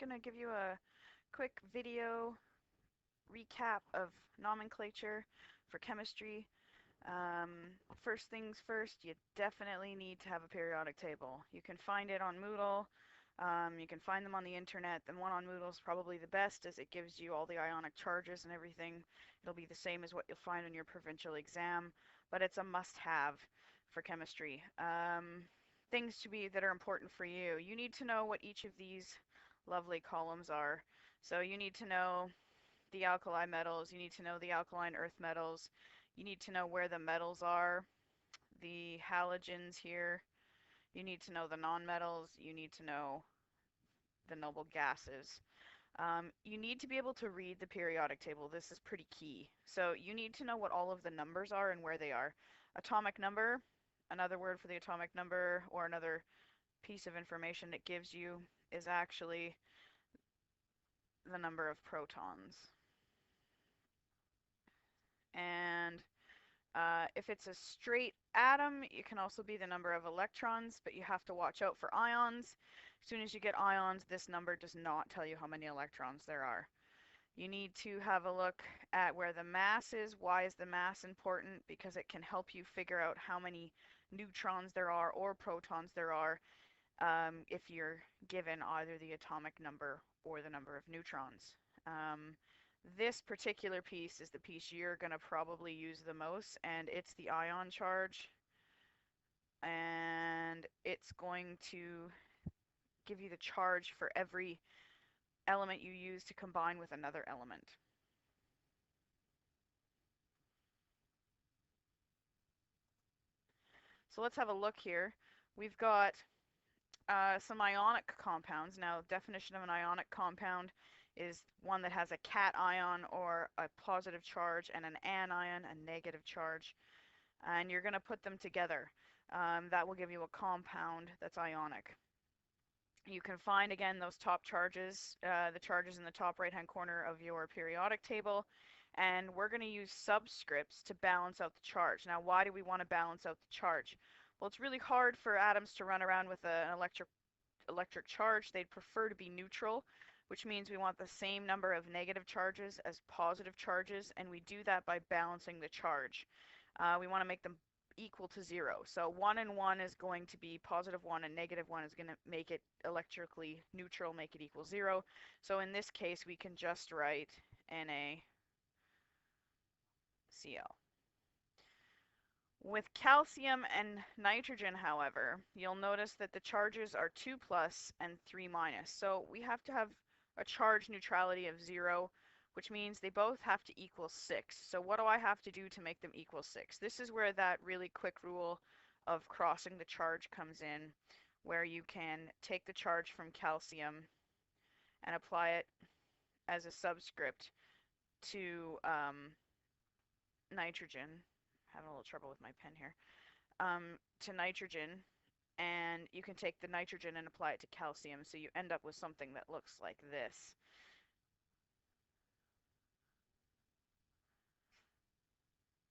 going to give you a quick video recap of nomenclature for chemistry. Um, First things first, you definitely need to have a periodic table. You can find it on Moodle. You can find them on the internet. The one on Moodle is probably the best as it gives you all the ionic charges and everything. It'll be the same as what you'll find on your provincial exam, but it's a must-have for chemistry. Things to be that are important for you. You need to know what each of these lovely columns are. So you need to know the alkali metals, you need to know the alkaline earth metals, you need to know where the metals are, the halogens here, you need to know the nonmetals, you need to know the noble gases. You need to be able to read the periodic table. This is pretty key. So you need to know what all of the numbers are and where they are. Atomic number, another word for the atomic number or another piece of information it gives you is actually the number of protons. And if it's a straight atom, it can also be the number of electrons, but you have to watch out for ions. As soon as you get ions, this number does not tell you how many electrons there are. You need to have a look at where the mass is. Why is the mass important? Because it can help you figure out how many neutrons there are or protons there are if you're given either the atomic number or the number of neutrons. This particular piece is the piece you're going to probably use the most, and it's the ion charge. And it's going to give you the charge for every element you use to combine with another element. So let's have a look here. We've got some ionic compounds. Now, definition of an ionic compound is one that has a cation or a positive charge and an anion, a negative charge. And you're going to put them together. That will give you a compound that's ionic. You can find, again, those top charges, the charges in the top right-hand corner of your periodic table. And we're going to use subscripts to balance out the charge. Now, why do we want to balance out the charge? Well, it's really hard for atoms to run around with an electric charge. They'd prefer to be neutral, which means we want the same number of negative charges as positive charges, and we do that by balancing the charge. We want to make them equal to 0. So 1 and 1 is going to be positive 1, and negative 1 is going to make it electrically neutral, make it equal 0. So in this case, we can just write NaCl. With calcium and nitrogen, however, you'll notice that the charges are 2 plus and 3 minus. So we have to have a charge neutrality of 0, which means they both have to equal 6. So what do I have to do to make them equal 6? This is where that really quick rule of crossing the charge comes in, where you can take the charge from calcium and apply it as a subscript to nitrogen. Having a little trouble with my pen here. To nitrogen, and you can take the nitrogen and apply it to calcium, so you end up with something that looks like this.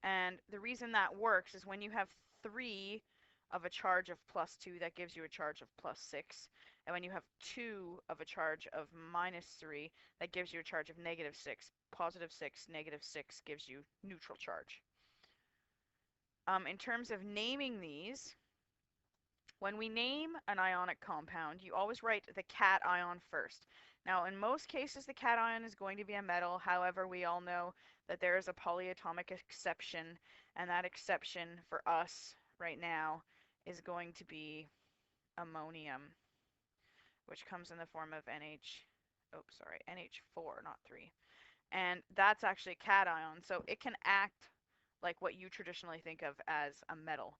And the reason that works is when you have 3 of a charge of plus 2, that gives you a charge of plus 6. And when you have 2 of a charge of minus 3, that gives you a charge of negative 6. Positive 6, negative 6 gives you neutral charge. In terms of naming these, when we name an ionic compound, you always write the cation first. Now, in most cases, the cation is going to be a metal. However, we all know that there is a polyatomic exception, and that exception for us right now is going to be ammonium, which comes in the form of NH4, not 3. And that's actually a cation, so it can act like what you traditionally think of as a metal.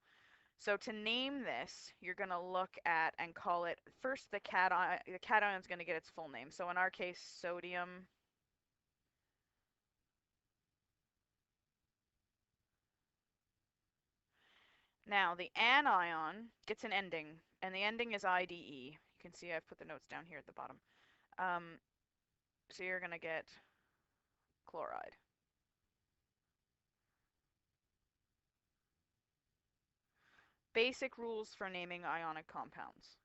So to name this, you're going to look at and call it, first the cation is going to get its full name. So in our case, sodium Now, the anion gets an ending, and the ending is IDE. You can see I've put the notes down here at the bottom. So you're going to get chloride. Basic rules for naming ionic compounds.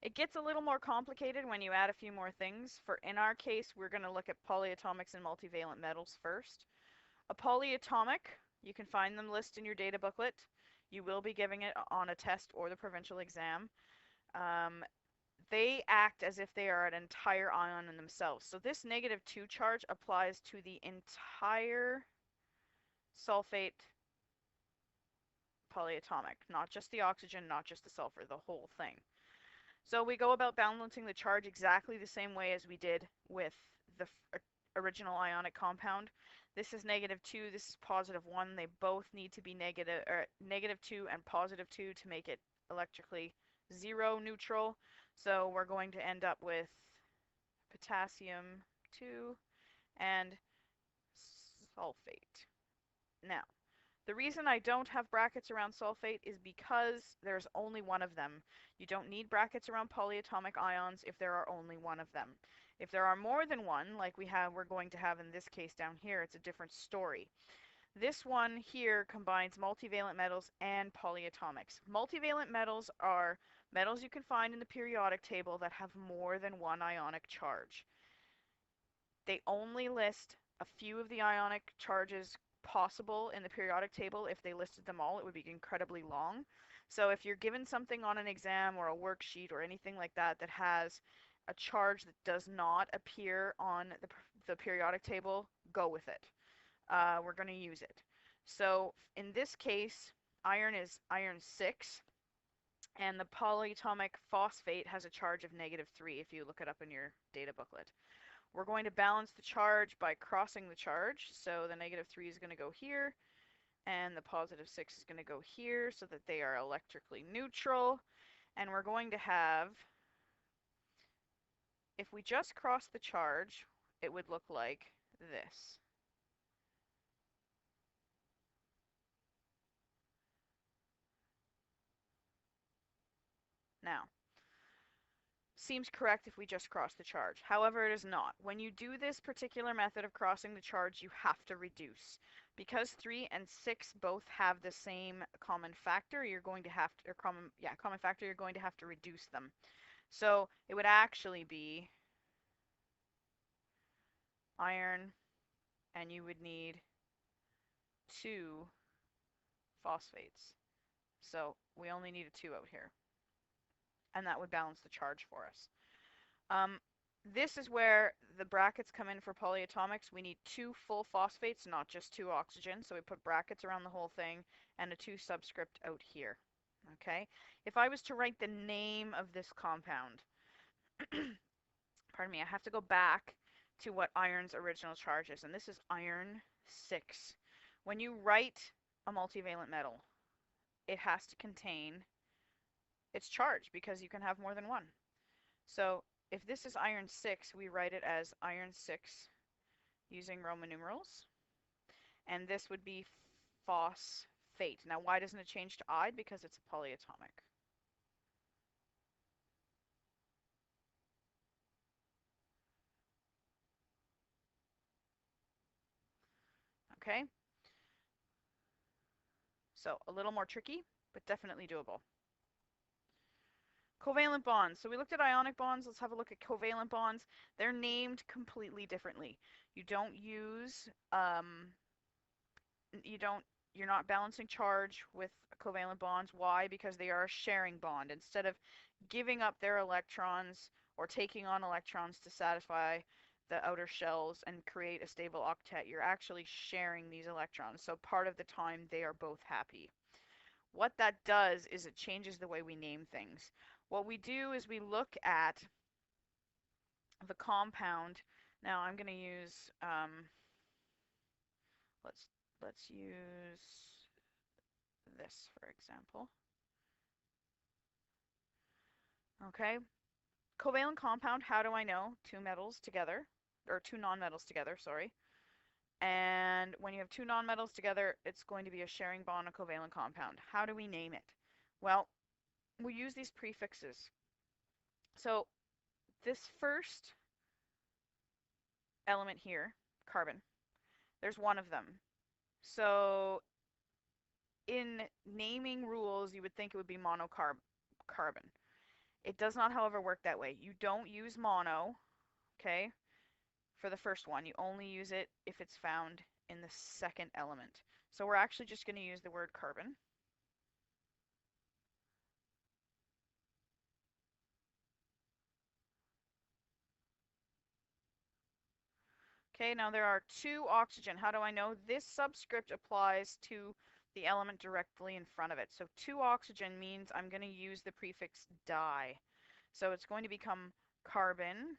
It gets a little more complicated when you add a few more things. For in our case, we're going to look at polyatomics and multivalent metals first. A polyatomic, you can find them listed in your data booklet. You will be giving it on a test or the provincial exam. They act as if they are an entire ion in themselves. So this -2 charge applies to the entire sulfate polyatomic, not just the oxygen, not just the sulfur, the whole thing. So we go about balancing the charge exactly the same way as we did with the original ionic compound. This is -2, this is +1. They both need to be -2 and +2 to make it electrically zero neutral. So we're going to end up with potassium 2 and sulfate. Now, the reason I don't have brackets around sulfate is because there's only one of them. You don't need brackets around polyatomic ions if there are only one of them. If there are more than one, like we're going to have in this case down here, it's a different story. This one here combines multivalent metals and polyatomics. Multivalent metals are metals you can find in the periodic table that have more than one ionic charge. They only list a few of the ionic charges possible in the periodic table. If they listed them all, it would be incredibly long. So if you're given something on an exam or a worksheet or anything like that that has a charge that does not appear on the periodic table, go with it. We're going to use it. So in this case, iron is iron 6, and the polyatomic phosphate has a charge of -3 if you look it up in your data booklet. We're going to balance the charge by crossing the charge. So the -3 is going to go here, and the +6 is going to go here so that they are electrically neutral. And we're going to have, if we just cross the charge, it would look like this. Now, seems correct if we just cross the charge. However, it is not. When you do this particular method of crossing the charge, you have to reduce. Because 3 and 6 both have the same common factor, you're going to have to, or common factor, you're going to have to reduce them. So it would actually be iron, and you would need 2 phosphates. So we only need a 2 out here. And that would balance the charge for us. This is where the brackets come in for polyatomics. We need 2 full phosphates, not just 2 oxygen. So we put brackets around the whole thing and a 2 subscript out here. Okay. If I was to write the name of this compound, pardon me, I have to go back to what iron's original charge is, and this is iron 6. When you write a multivalent metal, it has to contain its charge because you can have more than one. So if this is iron 6, we write it as iron 6 using Roman numerals, and this would be phosphate. Now, why doesn't it change to I? Because it's a polyatomic. Okay? So a little more tricky, but definitely doable. Covalent bonds. So we looked at ionic bonds. Let's have a look at covalent bonds. They're named completely differently. You don't use, you're not balancing charge with covalent bonds. Why? Because they are a sharing bond. Instead of giving up their electrons or taking on electrons to satisfy the outer shells and create a stable octet, you're actually sharing these electrons. So part of the time they are both happy. What that does is it changes the way we name things. What we do is we look at the compound. Now I'm going to use, let's use this for example. Okay, covalent compound, how do I know? 2 metals together, or 2 nonmetals together, sorry. And when you have 2 nonmetals together, it's going to be a sharing bond, a covalent compound. How do we name it? Well, we use these prefixes. So this first element here, carbon, there's one of them. So in naming rules, you would think it would be monocarbon. It does not, however, work that way. You don't use mono, okay, for the first one. You only use it if it's found in the second element. So we're actually just going to use the word carbon. Okay, now there are 2 oxygen. How do I know? This subscript applies to the element directly in front of it. So 2 oxygen means I'm going to use the prefix di. So it's going to become carbon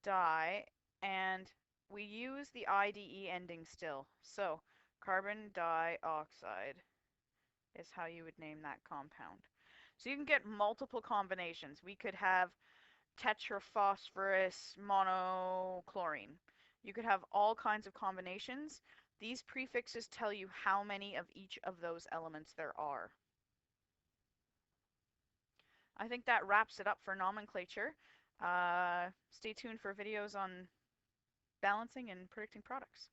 di, and we use the IDE ending still. So carbon dioxide is how you would name that compound. So you can get multiple combinations. We could have tetraphosphorus monochlorine. You could have all kinds of combinations. These prefixes tell you how many of each of those elements there are. I think that wraps it up for nomenclature. Stay tuned for videos on balancing and predicting products.